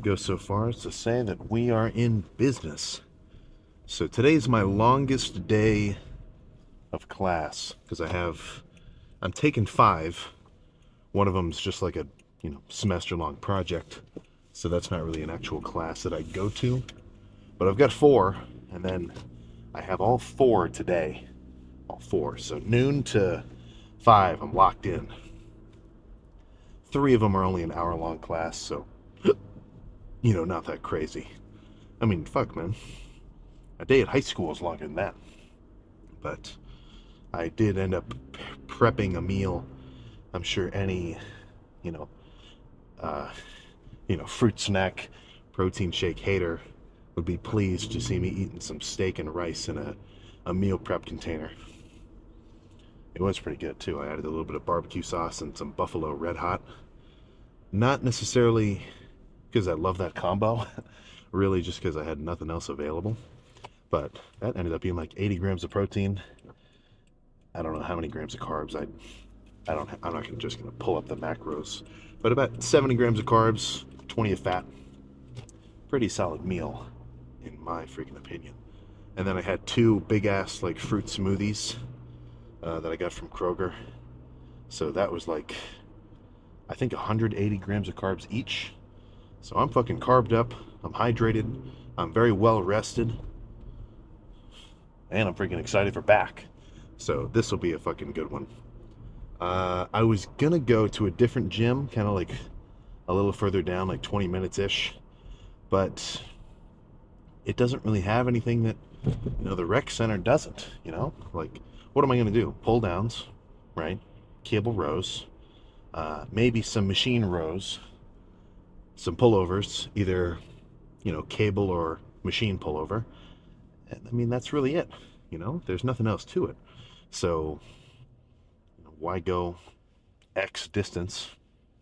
would go so far as to say that we are in business. So today's my longest day of class because I'm taking 5. One of them's just like a, semester-long project. So that's not really an actual class that I go to. But I've got 4, and then I have all 4 today. All 4. So noon to 5, I'm locked in. 3 of them are only an hour-long class, so, not that crazy. I mean, fuck, man. A day at high school is longer than that. But I did end up prepping a meal. I'm sure any, fruit snack, protein shake hater would be pleased to see me eating some steak and rice in a meal prep container. It was pretty good too. I added a little bit of barbecue sauce and some Buffalo Red Hot. Not necessarily because I love that combo, really just because I had nothing else available. But that ended up being like 80 grams of protein. I don't know how many grams of carbs. I'm not just gonna pull up the macros, but about 70 grams of carbs, 20 of fat. Pretty solid meal, in my freaking opinion. And then I had 2 big ass like fruit smoothies that I got from Kroger. So that was like, I think 180 grams of carbs each. So I'm fucking carbed up. I'm hydrated. I'm very well rested. And I'm freaking excited for back. So this will be a fucking good one. I was gonna go to a different gym, kind of like a little further down, like 20 minutes-ish. But it doesn't really have anything that, the rec center doesn't, Like, what am I gonna do? Pull downs, right? Cable rows. Maybe some machine rows. Some pullovers, either, cable or machine pullover. And, I mean, that's really it. There's nothing else to it. So, why go X distance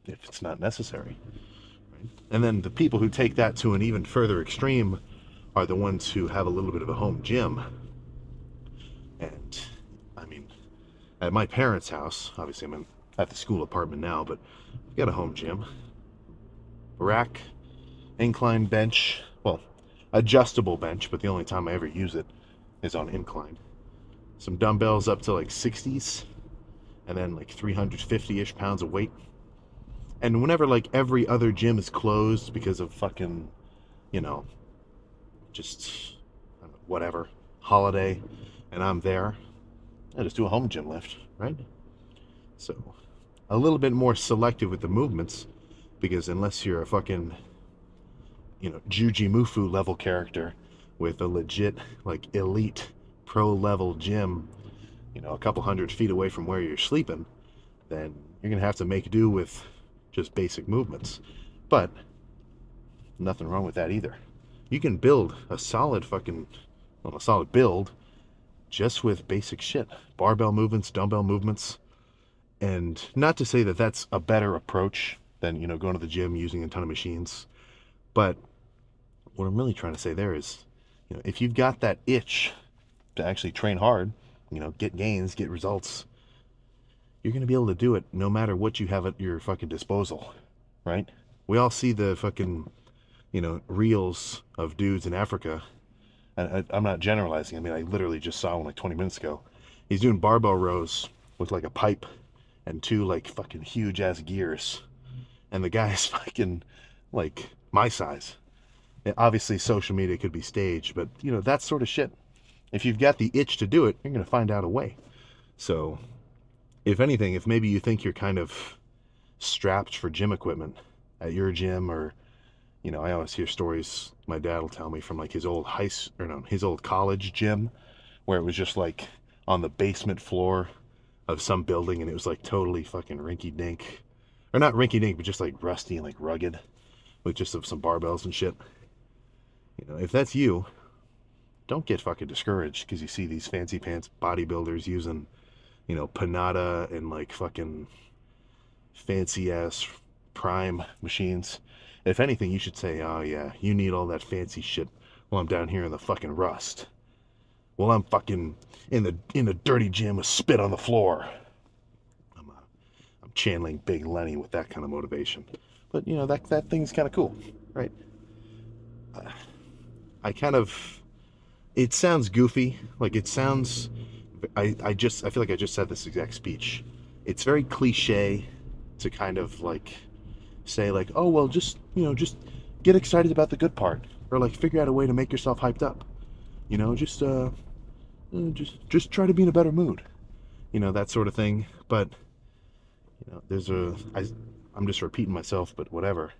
if it's not necessary? Right? And then the people who take that to an even further extreme are the ones who have a little bit of a home gym. And, I mean, at my parents' house, obviously I'm at the school apartment now, but I've got a home gym. Rack, incline bench, well, adjustable bench, but the only time I ever use it is on incline. Some dumbbells up to like 60s, and then like 350-ish pounds of weight. And whenever like every other gym is closed because of fucking, just whatever, holiday, and I'm there, I just do a home gym lift, right? So, a little bit more selective with the movements, because unless you're a fucking, Jujimufu level character with a legit, like, elite pro level gym, a couple 100 feet away from where you're sleeping, then you're gonna have to make do with just basic movements. But nothing wrong with that either. You can build a solid build just with basic shit. Barbell movements, dumbbell movements. And not to say that that's a better approach than, going to the gym using a ton of machines. But what I'm really trying to say there is, if you've got that itch to actually train hard, get gains, get results, you're going to be able to do it no matter what you have at your fucking disposal, right? We all see the fucking, reels of dudes in Africa. And I'm not generalizing. I mean, I literally just saw one like 20 minutes ago. He's doing barbell rows with like a pipe and 2 like fucking huge ass gears. And the guy's fucking like my size. And obviously social media could be staged, but that sort of shit. If you've got the itch to do it, you're going to find out a way. So, if anything, if maybe you think you're kind of strapped for gym equipment at your gym, or, I always hear stories my dad will tell me from like his old his old college gym, where it was just like on the basement floor of some building, and it was like totally fucking rinky-dink, or not rinky-dink, but just like rusty and like rugged, with just some barbells and shit. If that's you, don't get fucking discouraged because you see these fancy pants bodybuilders using, Panada and like fucking fancy ass prime machines. If anything, you should say, oh yeah, you need all that fancy shit while I'm down here in the fucking rust. While I'm fucking in the dirty gym with spit on the floor. I'm channeling Big Lenny with that kind of motivation. But that thing's kind of cool, right? I kind of, it sounds goofy. Like it sounds, I feel like I just said this exact speech. It's very cliche to kind of like say like, oh, well, just, just get excited about the good part, or like figure out a way to make yourself hyped up. Just try to be in a better mood. That sort of thing. But, I'm just repeating myself, but whatever.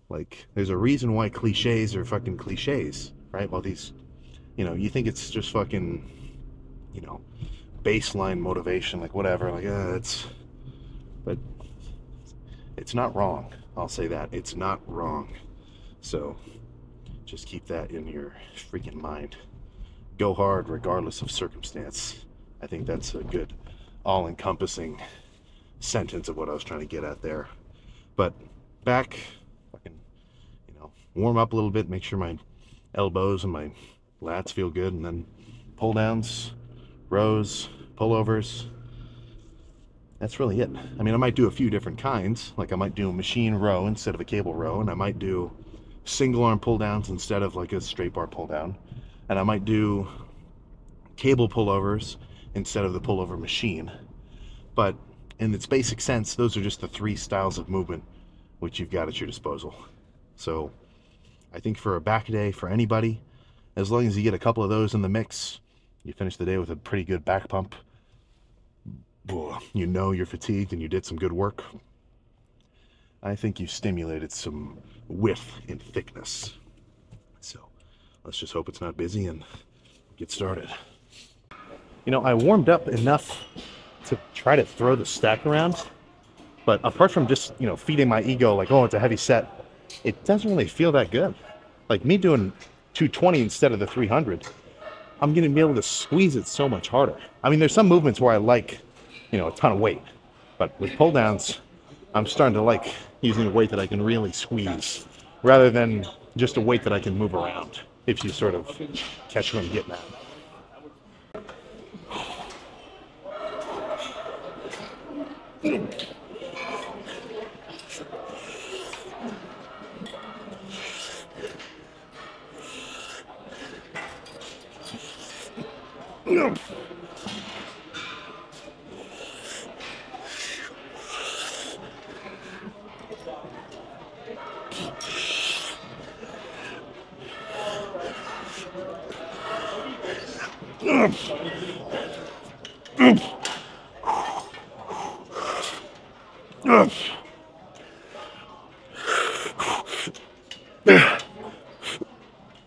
Like, there's a reason why cliches are fucking cliches, right? Well, these, you think it's just fucking, you know, baseline motivation, like whatever, like, but it's not wrong. I'll say that. It's not wrong. So, just keep that in your freaking mind. Go hard regardless of circumstance. I think that's a good all-encompassing sentence of what I was trying to get at there. But back, fucking, warm up a little bit, make sure my elbows and my lats feel good, and then pull downs, rows, pullovers. That's really it. I mean, I might do a few different kinds. Like I might do a machine row instead of a cable row, and I might do single arm pull downs instead of like a straight bar pull down. And I might do cable pullovers instead of the pullover machine. But in its basic sense, those are just the three styles of movement which you've got at your disposal. So I think for a back day for anybody, as long as you get a couple of those in the mix, you finish the day with a pretty good back pump. You know you're fatigued and you did some good work. I think you stimulated some width and thickness. So let's just hope it's not busy and get started. I warmed up enough to try to throw the stack around, but apart from just, feeding my ego like, oh, it's a heavy set, it doesn't really feel that good. Like me doing 220 instead of the 300, I'm going to be able to squeeze it so much harder. I mean, there's some movements where I like, a ton of weight, but with pull downs, I'm starting to like using a weight that I can really squeeze rather than just a weight that I can move around, if you sort of catch what I'm getting at.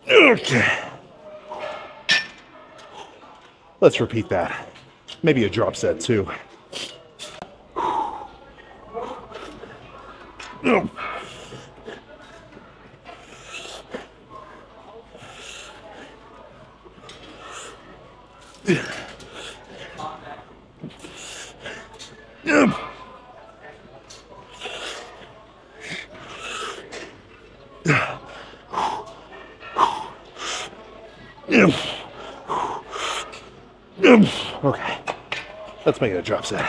Okay. Let's repeat that. Maybe a drop set too. Okay, let's make it a drop set.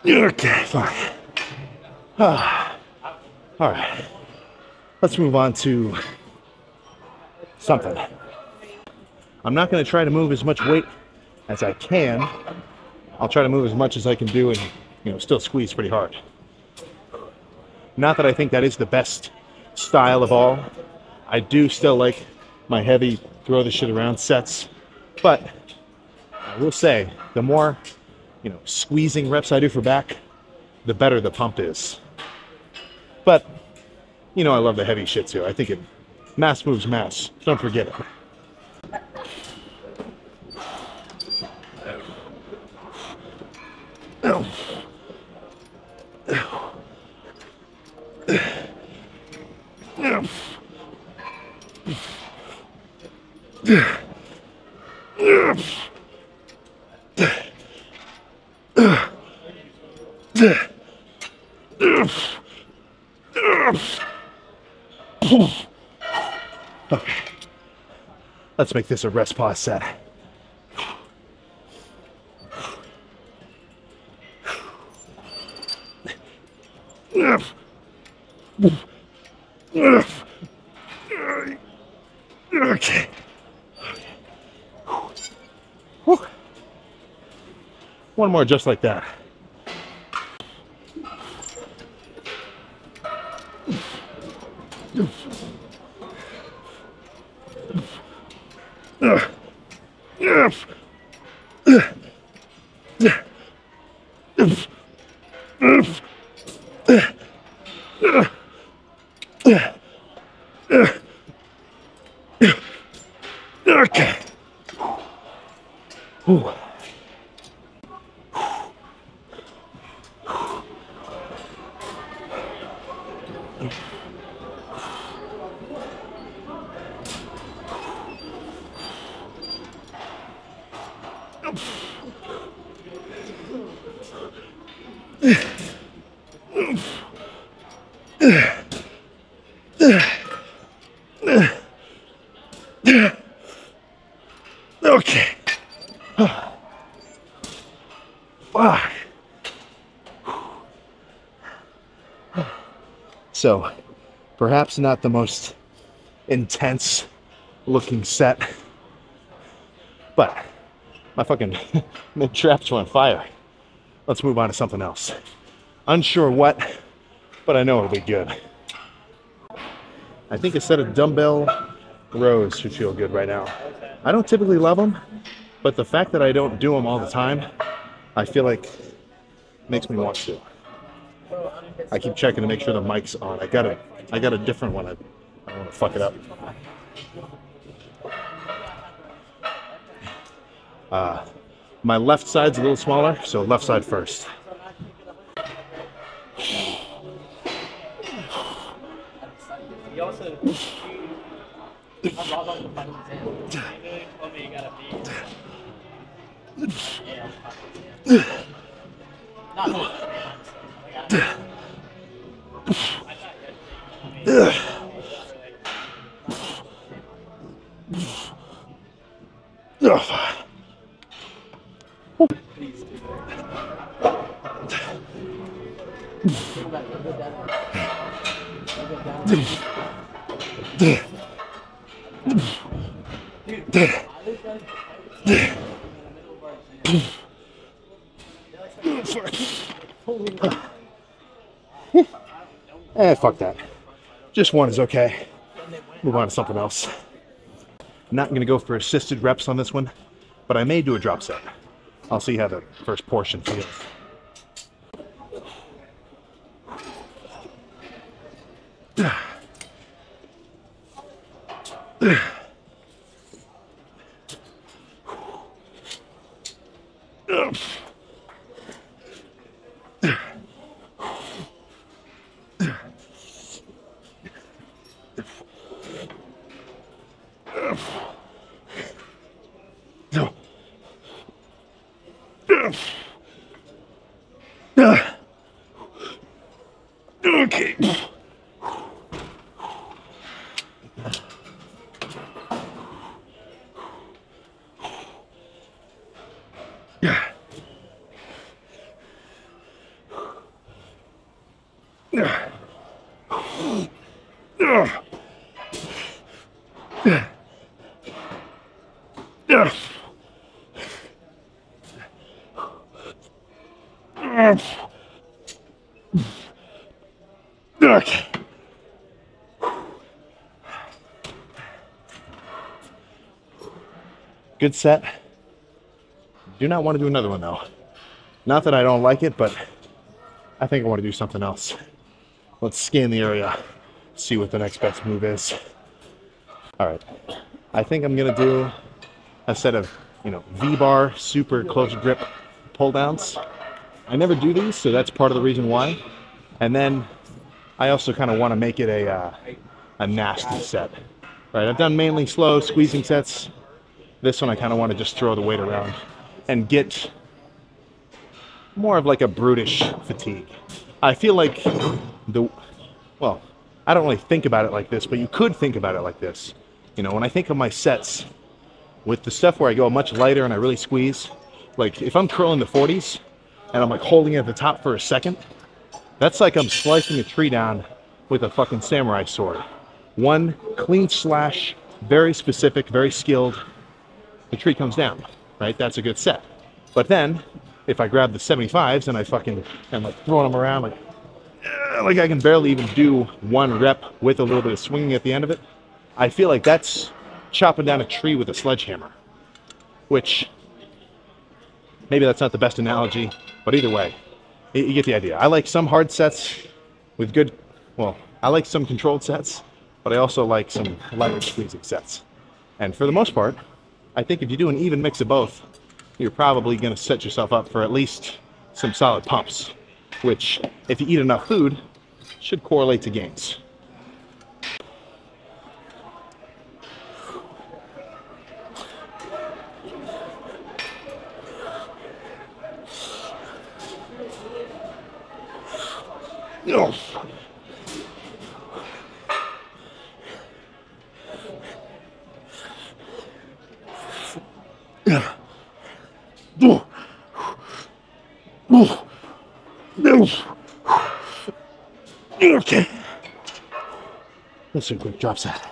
Okay, fine. All right, let's move on to something. I'm not going to try to move as much weight as I can. I'll try to move as much as I can do and, still squeeze pretty hard. Not that I think that is the best style of all. I do still like my heavy throw the shit around sets, but I will say the more squeezing reps I do for back, the better the pump is. But I love the heavy shit too. I think mass moves mass. Don't forget it. Okay. Let's make this a rest pause set. Okay. One more just like that. Okay. Okay. Fuck. So, perhaps not the most intense looking set, but my fucking mid traps were on fire. Let's move on to something else. Unsure what, but I know it'll be good. I think a set of dumbbell rows should feel good right now. I don't typically love them, but the fact that I don't do them all the time, I feel like makes me want to. I keep checking to make sure the mic's on. I got a different one. I don't want to fuck it up. My left side's a little smaller, so left side first. Fuck that. Just one is okay. Move on to something else. Not going to go for assisted reps on this one, but I may do a drop set. I'll see how the first portion feels. Okay. Okay. Good set. Do not want to do another one though. Not that I don't like it, but I think I want to do something else. Let's scan the area, see what the next best move is. All right. I think I'm gonna do a set of, V-bar super close grip pull downs. I never do these, so that's part of the reason why. And then I also kind of want to make it a nasty set. right? I've done mainly slow squeezing sets. This one I kind of want to just throw the weight around and get more of like a brutish fatigue. I feel like well, I don't really think about it like this, but you could think about it like this. You know, when I think of my sets with the stuff where I go much lighter and I really squeeze, like if I'm curling the 40s and I'm like holding it at the top for a second, that's like I'm slicing a tree down with a fucking samurai sword. One clean slash, very specific, very skilled, the tree comes down, right? That's a good set. But then, if I grab the 75s and I fucking, and like throwing them around like I can barely even do one rep with a little bit of swinging at the end of it, I feel like that's chopping down a tree with a sledgehammer. Which, maybe that's not the best analogy, but either way, you get the idea. I like some hard sets with good, well, I like some controlled sets, but I also like some lighter squeezing sets. And for the most part, I think if you do an even mix of both, you're probably going to set yourself up for at least some solid pumps, which, if you eat enough food, should correlate to gains. No. Okay. Let's do a quick drop set.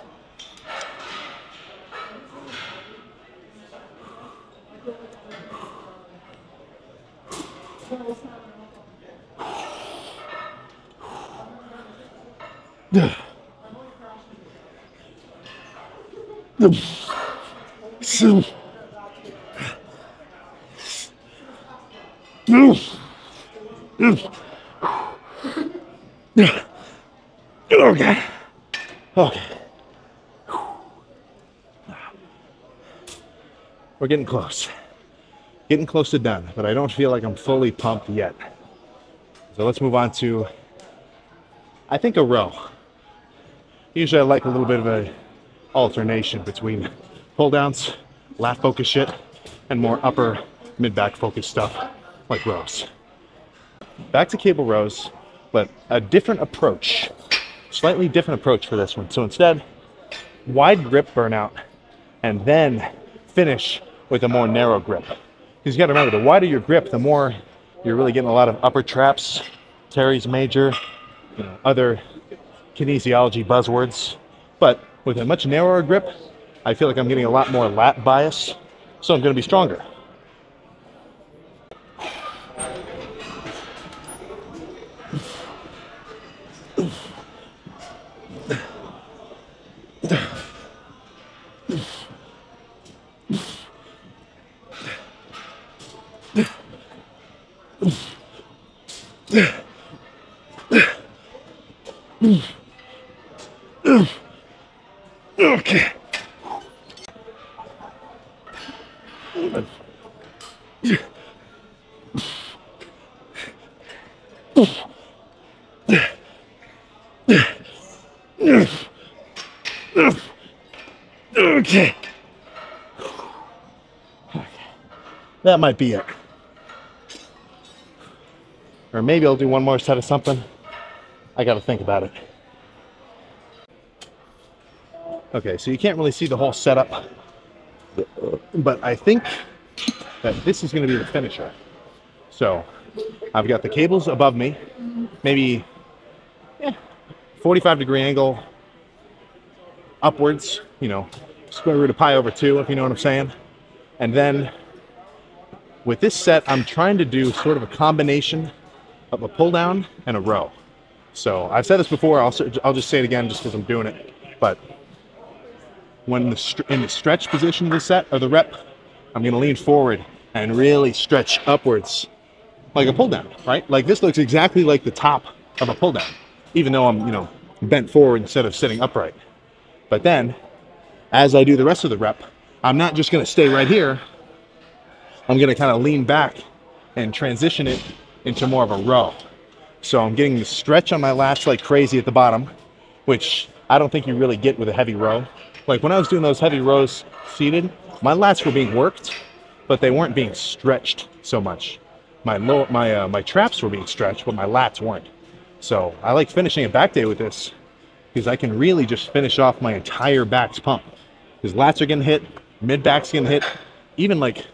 Okay. Okay. We're getting close. Getting close to done, but I don't feel like I'm fully pumped yet. So let's move on to, I think, a row. Usually I like a little bit of a alternation between pull downs, lat focus shit, and more upper mid-back focus stuff like rows. Back to cable rows, but a different approach. Slightly different approach for this one. So instead, wide grip burnout, and then finish with a more narrow grip. Because you gotta remember, the wider your grip, the more you're really getting a lot of upper traps, teres major, you know, other kinesiology buzzwords. But with a much narrower grip, I feel like I'm getting a lot more lat bias, so I'm gonna be stronger. Okay. Okay. That might be it. Or maybe I'll do one more set of something. I gotta think about it. Okay, so you can't really see the whole setup, but I think that this is gonna be the finisher. So I've got the cables above me, maybe 45-degree angle upwards, you know, square root of pi over 2, if you know what I'm saying. And then with this set, I'm trying to do sort of a combination of a pull down and a row. So I've said this before, I'll just say it again just because I'm doing it. But when in the stretch position of the set, or the rep, I'm gonna lean forward and really stretch upwards like a pull down, right? Like this looks exactly like the top of a pull down, even though I'm, you know, bent forward instead of sitting upright. But then, as I do the rest of the rep, I'm not just gonna stay right here. I'm gonna kind of lean back and transition it into more of a row. So I'm getting the stretch on my lats like crazy at the bottom, which I don't think you really get with a heavy row. Like when I was doing those heavy rows seated, my lats were being worked, but they weren't being stretched so much. My traps were being stretched, but my lats weren't. So I like finishing a back day with this because I can really just finish off my entire back's pump. Because lats are getting hit, mid back's getting hit, even like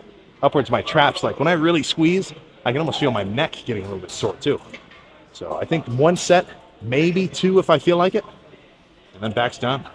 upwards of my traps. Like when I really squeeze, I can almost feel my neck getting a little bit sore too. So I think one set, maybe two if I feel like it, and then back's done.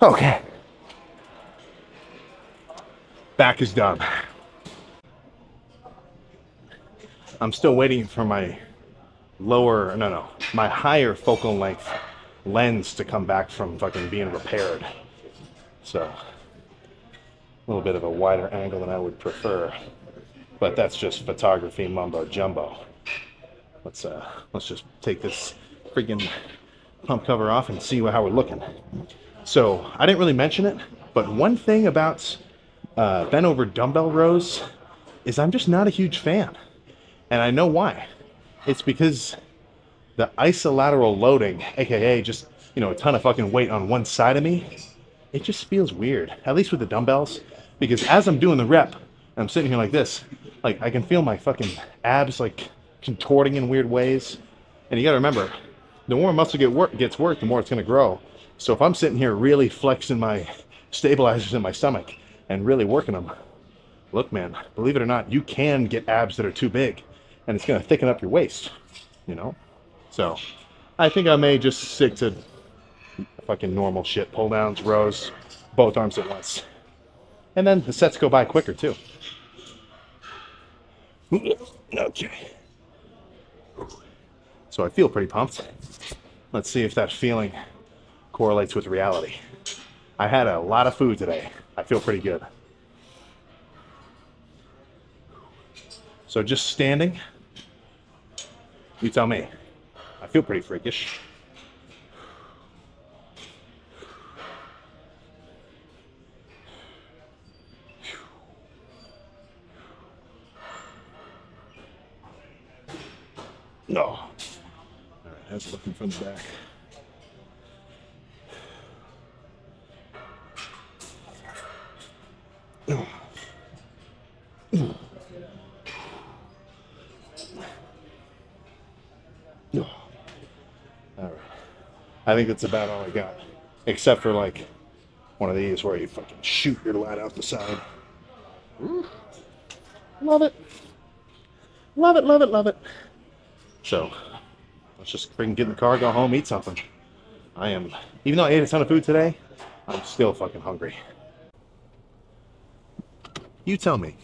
Okay. Back is done. I'm still waiting for my my higher focal length lens to come back from fucking being repaired. So, a little bit of a wider angle than I would prefer, but that's just photography mumbo jumbo. Let's just take this freaking pump cover off and see how we're looking. So I didn't really mention it, but one thing about bent over dumbbell rows is I'm just not a huge fan, and I know why. It's because the isolateral loading, aka just a ton of fucking weight on one side of me, it just feels weird. At least with the dumbbells, because as I'm doing the rep, I'm sitting here like this, like I can feel my fucking abs like contorting in weird ways. And you got to remember, the more muscle gets worked, the more it's going to grow. So if I'm sitting here really flexing my stabilizers in my stomach and really working them, look, man, believe it or not, you can get abs that are too big, and it's going to thicken up your waist, So I think I may just stick to fucking normal shit, pull downs, rows, both arms at once. And then the sets go by quicker too. Okay. So I feel pretty pumped. Let's see if that feeling correlates with reality. I had a lot of food today. I feel pretty good. So just standing, you tell me. I feel pretty freakish. No. All right, how's it looking from the back? All right. I think that's about all I got, except for like one of these where you fucking shoot your lat out the side. Love it. Love it, love it, love it. So let's just freaking get in the car, go home, eat something. Even though I ate a ton of food today, I'm still fucking hungry. You tell me,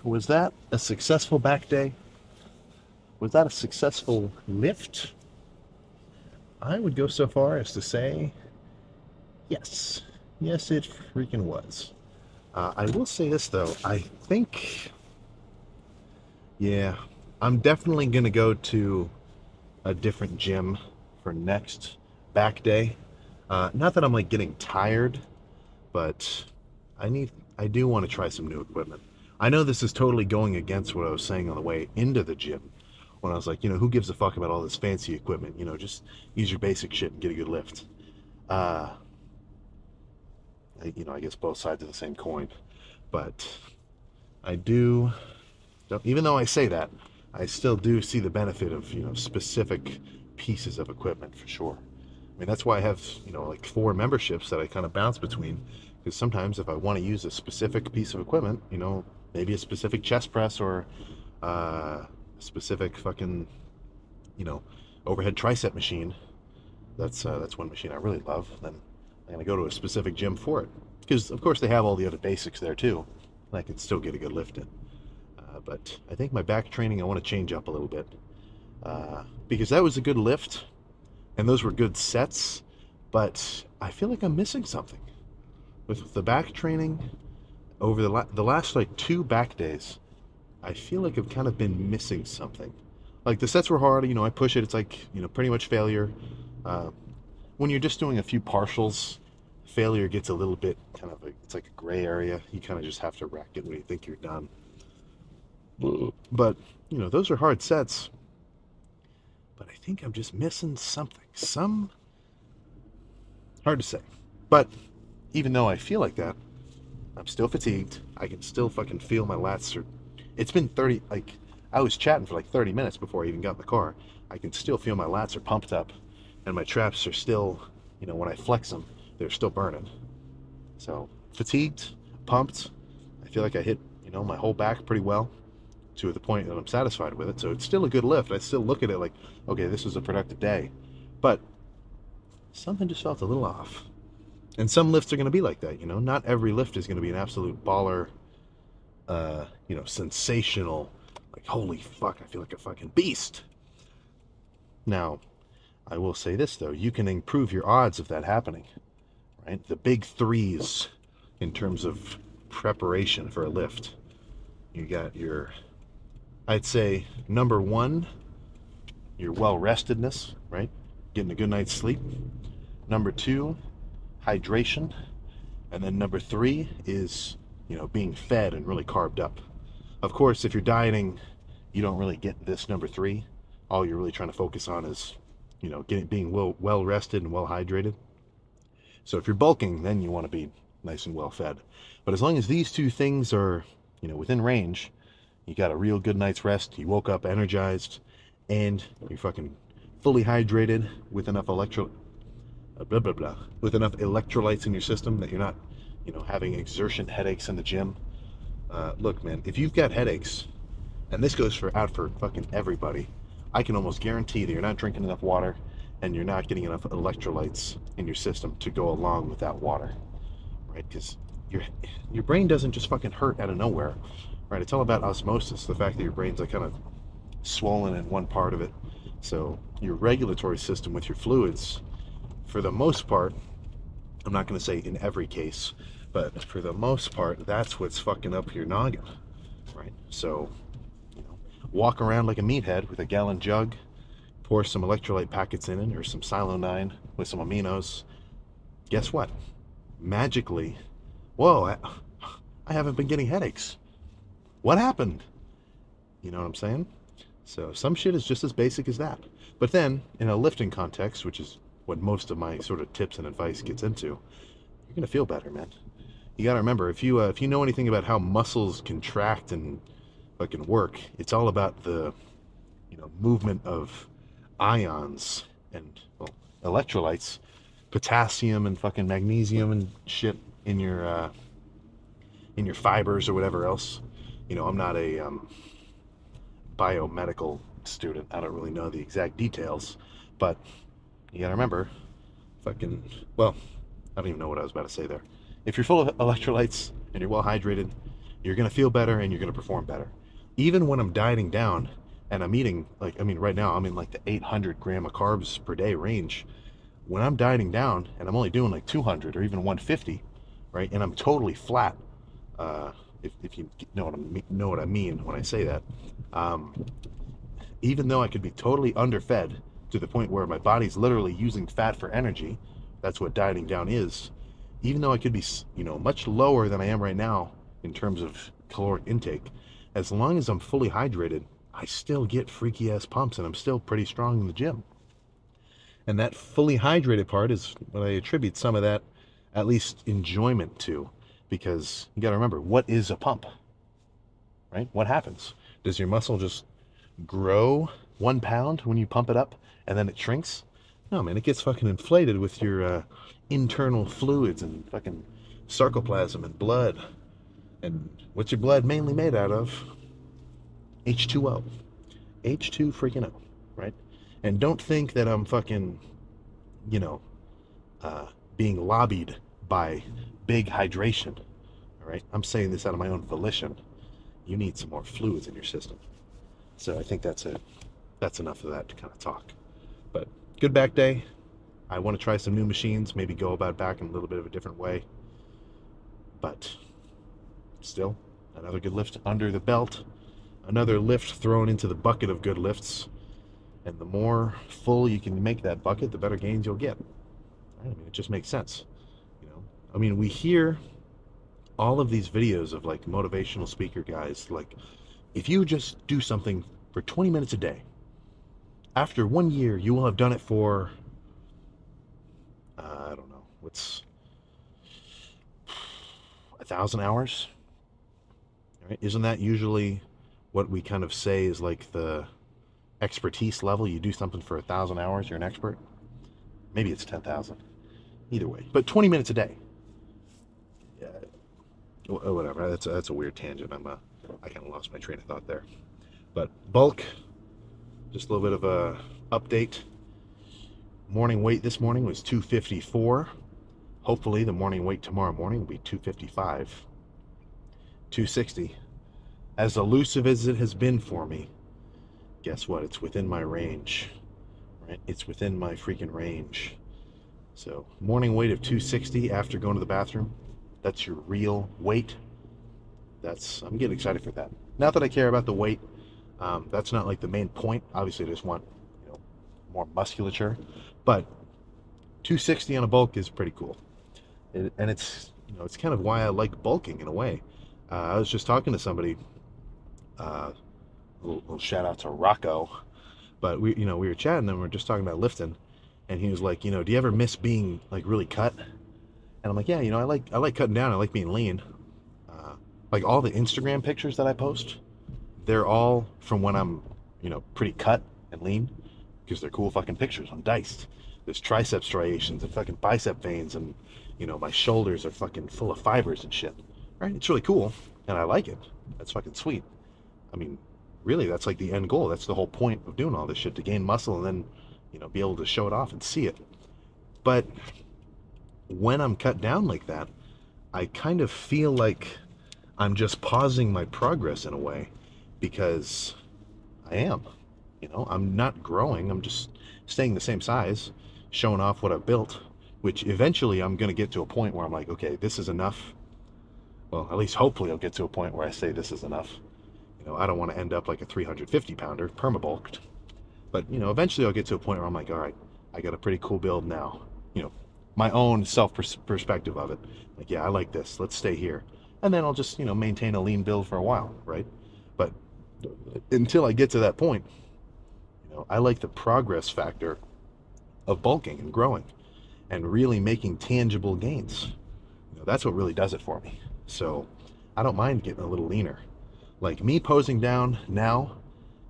was that a successful back day? Was that a successful lift? I would go so far as to say, yes. Yes, it freaking was. I will say this though, I think, yeah, I'm definitely going to go to a different gym for next back day. Not that I'm like getting tired, but I do want to try some new equipment. I know this is totally going against what I was saying on the way into the gym when I was like, who gives a fuck about all this fancy equipment? Just use your basic shit and get a good lift. I guess both sides of the same coin, but I do, even though I say that, I still do see the benefit of, specific pieces of equipment for sure. I mean, that's why I have, like 4 memberships that I kind of bounce between, because sometimes if I want to use a specific piece of equipment, maybe a specific chest press or a specific fucking, overhead tricep machine, that's one machine I really love. Then I'm gonna go to a specific gym for it because of course they have all the other basics there too, and I can still get a good lift in. But I think my back training I want to change up a little bit because that was a good lift and those were good sets, but I feel like I'm missing something with the back training over the last like 2 back days. I feel like I've kind of been missing something. Like the sets were hard, I push it, it's like, pretty much failure. When you're just doing a few partials, failure gets a little bit kind of it's like a gray area. You kind of just have to rack it when you think you're done. But, those are hard sets. But I think I'm just missing something. Hard to say. But even though I feel like that, I'm still fatigued. I can still fucking feel my lats. It's been 30, like, I was chatting for like 30 minutes before I even got in the car. I can still feel my lats are pumped up. And my traps are still, when I flex them, they're still burning. So, fatigued, pumped. I feel like I hit, my whole back pretty well to the point that I'm satisfied with it. So it's still a good lift. I still look at it like, okay, this was a productive day. But something just felt a little off. And some lifts are going to be like that, Not every lift is going to be an absolute baller, sensational, like, holy fuck, I feel like a fucking beast. Now, I will say this, though. You can improve your odds of that happening, right? The big 3s in terms of preparation for a lift. You got your, I'd say, number 1, your well-restedness, right? Getting a good night's sleep. Number 2, hydration. And then number 3 is, being fed and really carved up. Of course, if you're dieting, you don't really get this number 3. All you're really trying to focus on is, being well rested and well hydrated. So if you're bulking, then you want to be nice and well fed. But as long as these 2 things are, within range, you got a real good night's rest, you woke up energized, and you're fucking fully hydrated with enough with enough electrolytes in your system that you're not, having exertion headaches in the gym. Look, man, if you've got headaches, and this goes out for fucking everybody, I can almost guarantee that you're not drinking enough water and you're not getting enough electrolytes in your system to go along with that water, right? Because your brain doesn't just fucking hurt out of nowhere, right? It's all about osmosis, the fact that your brain's like kind of swollen in one part of it. So your regulatory system with your fluids, for the most part, I'm not going to say in every case, but for the most part, that's what's fucking up your noggin, right? So, walk around like a meathead with a gallon jug, pour some electrolyte packets in it, or some Silo-9 with some aminos. Guess what? Magically, whoa, I haven't been getting headaches. What happened? You know what I'm saying? So some shit is just as basic as that. But then, in a lifting context, which is what most of my sort of tips and advice gets into, you're gonna feel better, man. You gotta remember, if you know anything about how muscles contract and fucking work, it's all about the movement of ions and, well, electrolytes, potassium and fucking magnesium and shit in your fibers or whatever else. I'm not a biomedical student. I don't really know the exact details, but you gotta remember, well, I don't even know what I was about to say there. If you're full of electrolytes and you're well hydrated, you're gonna feel better and you're gonna perform better. Even when I'm dieting down and I'm eating, right now I'm in like the 800 gram of carbs per day range. When I'm dieting down and I'm only doing like 200 or even 150, right, and I'm totally flat, if you know what I mean when I say that, even though I could be totally underfed to the point where my body's literally using fat for energy, that's what dieting down is. Even though I could be, much lower than I am right now in terms of caloric intake, as long as I'm fully hydrated, I still get freaky ass pumps and I'm still pretty strong in the gym. And that fully hydrated part is what I attribute some of that, at least, enjoyment to. Because you got to remember, what is a pump? Right? What happens? Does your muscle just grow 1 pound when you pump it up and then it shrinks? No, man, it gets fucking inflated with your internal fluids and fucking sarcoplasm and blood. And what's your blood mainly made out of? H2O. H2 freaking O, right? And don't think that I'm fucking you know, being lobbied by big hydration. All right, I'm saying this out of my own volition. You need some more fluids in your system. So I think that's it. That's enough of that to kind of talk. But good back day. I want to try some new machines, maybe go about back in a little bit of a different way. But still, another good lift under the belt. Another lift thrown into the bucket of good lifts. And the more full you can make that bucket, the better gains you'll get. I mean, it just makes sense. I mean, we hear all of these videos of like motivational speaker guys, like, if you just do something for 20 minutes a day, after 1 year, you will have done it for, I don't know, what's 1,000 hours? Right? Isn't that usually what we kind of say is like the expertise level? You do something for 1,000 hours, you're an expert. Maybe it's 10,000. Either way, but 20 minutes a day. Yeah, whatever. That's a weird tangent. I kind of lost my train of thought there. But bulk, just a little bit of a update. Morning weight this morning was 254. Hopefully the morning weight tomorrow morning will be 255. 260. As elusive as it has been for me, guess what? It's within my range. Right? It's within my freaking range. So morning weight of 260 after going to the bathroom. That's your real weight. I'm getting excited for that. Not that I care about the weight. That's not like the main point. Obviously, I just want, more musculature. But 260 on a bulk is pretty cool. And it's, it's kind of why I like bulking in a way. I was just talking to somebody. Little shout out to Rocco. But we were chatting and we were just talking about lifting. And he was like, do you ever miss being like really cut? And I'm like, yeah, I like cutting down. I like being lean. Like all the Instagram pictures that I post, they're all from when I'm, pretty cut and lean, because they're cool fucking pictures. I'm diced. There's tricep striations and fucking bicep veins, and my shoulders are fucking full of fibers and shit. Right? It's really cool, and I like it. That's fucking sweet. I mean, really, that's like the end goal. That's the whole point of doing all this shit, to gain muscle and then, be able to show it off and see it. But when I'm cut down like that, I kind of feel like I'm just pausing my progress in a way, because I am. I'm not growing. I'm just staying the same size, showing off what I've built, which eventually I'm going to get to a point where I'm like, okay, this is enough. Well, at least hopefully I'll get to a point where I say this is enough. I don't want to end up like a 350 pounder perma-bulked. But, eventually I'll get to a point where I'm like, all right, I got a pretty cool build now. My own self-perspective of it. Like, yeah, I like this. Let's stay here. And then I'll just, maintain a lean build for a while, right? But until I get to that point, I like the progress factor of bulking and growing and really making tangible gains. That's what really does it for me. So I don't mind getting a little leaner. Like me posing down now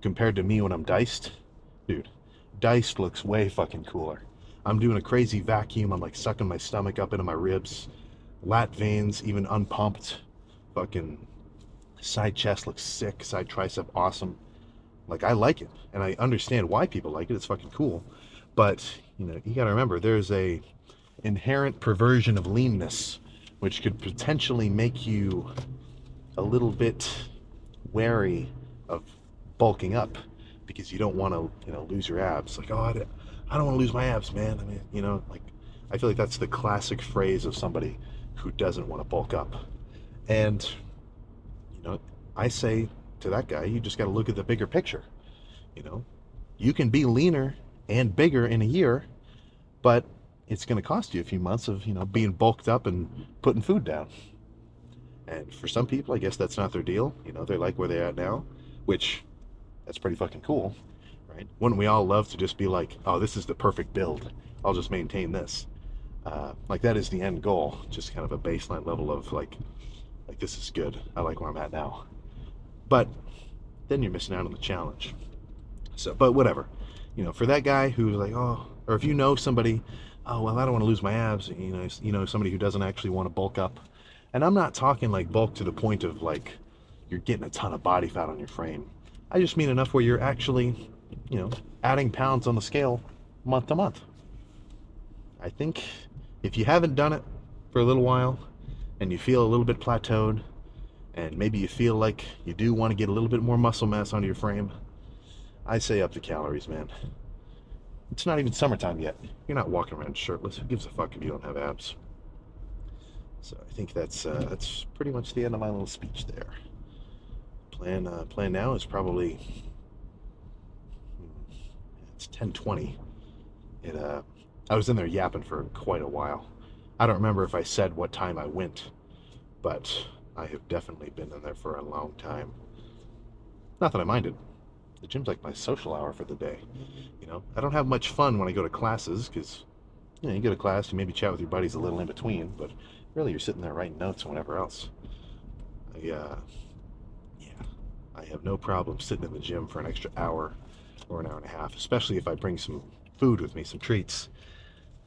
compared to me when I'm diced, dude, diced looks way fucking cooler. I'm doing a crazy vacuum. I'm like sucking my stomach up into my ribs, lat veins even unpumped. Fucking side chest looks sick, side tricep awesome. Like, I like it, and I understand why people like it. It's fucking cool. But you gotta remember, there's a inherent perversion of leanness, which could potentially make you a little bit wary of bulking up, because you don't want to lose your abs. Like, oh, I don't want to lose my abs, man. I mean, like, I feel like that's the classic phrase of somebody who doesn't want to bulk up. And I say to that guy, you just got to look at the bigger picture. You can be leaner and bigger in a year, but it's going to cost you a few months of being bulked up and putting food down. And for some people, I guess that's not their deal. They like where they're at now, which that's pretty fucking cool, right? Wouldn't we all love to just be like, oh, this is the perfect build, I'll just maintain this? Like, that is the end goal, just kind of a baseline level of like this is good, I like where I'm at now. But then you're missing out on the challenge. So, but whatever, for that guy who's like, oh, or if somebody, oh, well, I don't want to lose my abs, somebody who doesn't actually want to bulk up. And I'm not talking like bulk to the point of like you're getting a ton of body fat on your frame. I just mean enough where you're actually, adding pounds on the scale month to month. I think if you haven't done it for a little while and you feel a little bit plateaued and maybe you feel like you do want to get a little bit more muscle mass onto your frame, I say up the calories, man. It's not even summertime yet. You're not walking around shirtless. Who gives a fuck if you don't have abs? So I think that's pretty much the end of my little speech there. Plan now is probably it's 10:20. I was in there yapping for quite a while. I don't remember if I said what time I went, but I have definitely been in there for a long time. Not that I minded. The gym's like my social hour for the day. You know, I don't have much fun when I go to classes because, you go to class, you maybe chat with your buddies a little in between, but really you're sitting there writing notes and whatever else. Yeah, I have no problem sitting in the gym for an extra hour or an hour and a half, especially if I bring some food with me, some treats,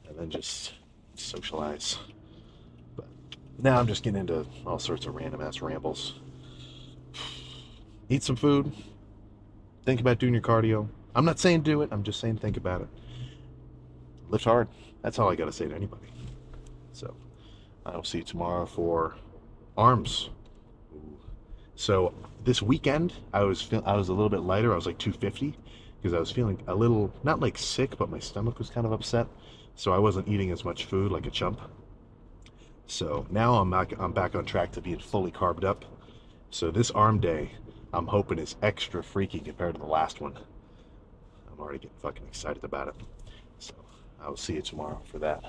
and then just socialize. But now I'm just getting into all sorts of random ass rambles. Eat some food. Think about doing your cardio. I'm not saying do it, I'm just saying think about it. Lift hard. That's all I gotta say to anybody. So, I will see you tomorrow for arms. So, this weekend, I was a little bit lighter. I was like 250 because I was feeling a little, not like sick, but my stomach was kind of upset. So, I wasn't eating as much food like a chump. So, now I'm back on track to being fully carbed up. So, this arm day, I'm hoping is extra freaky compared to the last one. I'm already getting fucking excited about it. So, I will see you tomorrow for that.